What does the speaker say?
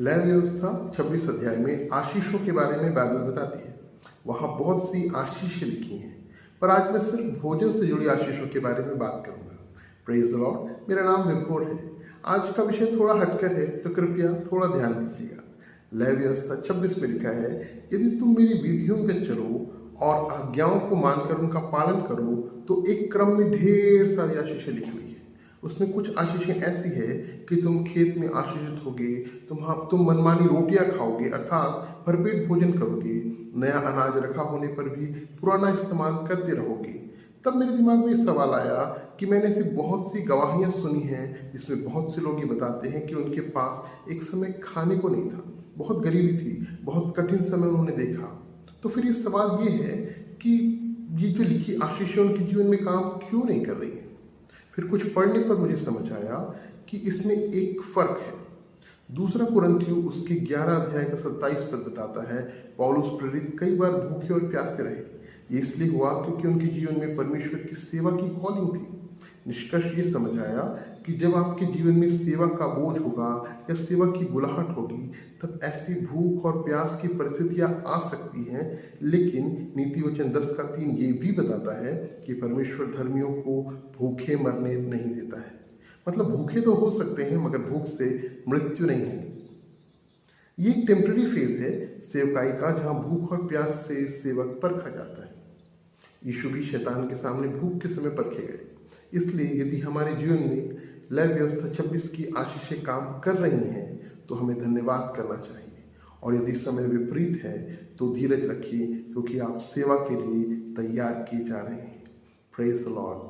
लय व्यवस्था 26 अध्याय में आशीषों के बारे में बाइबल बताती है। वहाँ बहुत सी आशीषें लिखी हैं, पर आज मैं सिर्फ भोजन से जुड़ी आशीषों के बारे में बात करूंगा। Praise the Lord. मेरा नाम विभोर है। आज का विषय थोड़ा हटकर है, तो कृपया थोड़ा ध्यान दीजिएगा। लय व्यवस्था 26 में लिखा है, यदि तुम मेरी विधियों में चलो और आज्ञाओं को मानकर उनका पालन करो तो एक क्रम में ढेर सारी आशीषें लिखी हुई है। उसमें कुछ आशीषें ऐसी है कि तुम खेत में आशीषित होगे, तुम मनमानी रोटियां खाओगे अर्थात भरपेट भोजन करोगे, नया अनाज रखा होने पर भी पुराना इस्तेमाल करते रहोगे। तब मेरे दिमाग में ये सवाल आया कि मैंने ऐसी बहुत सी गवाहियाँ सुनी हैं जिसमें बहुत से लोग ये बताते हैं कि उनके पास एक समय खाने को नहीं था, बहुत गरीबी थी, बहुत कठिन समय उन्होंने देखा। तो फिर ये सवाल ये है कि ये जो लिखी आशीषें उनके जीवन में काम क्यों नहीं कर रही है। फिर कुछ पढ़ने पर मुझे समझ आया कि इसमें एक फ़र्क है। दूसरा कुरिन्थियों उसके 11 अध्याय का 27 पद बताता है, पौलुस प्रेरित कई बार भूखे और प्यासे रहे। ये इसलिए हुआ क्योंकि उनके जीवन में परमेश्वर की सेवा की कॉलिंग थी। निष्कर्ष ये समझ आया कि जब आपके जीवन में सेवा का बोझ होगा या सेवा की बुलाहट होगी, तब ऐसी भूख और प्यास की परिस्थितियां आ सकती हैं। लेकिन नीति वचन 10:3 ये भी बताता है कि परमेश्वर धर्मियों को भूखे मरने नहीं देता है। मतलब भूखे तो हो सकते हैं, मगर भूख से मृत्यु नहीं होगी। ये एक टेम्पररी फेज है सेवकाई का, जहाँ भूख और प्यास से सेवक परखा जाता है। यीशु भी शैतान के सामने भूख के समय परखे गए। इसलिए यदि हमारे जीवन में लय व्यवस्था 26 की आशीषें काम कर रही हैं तो हमें धन्यवाद करना चाहिए, और यदि समय विपरीत है तो धीरज रखिए, क्योंकि आप सेवा के लिए तैयार किए जा रहे हैं। Praise the Lord.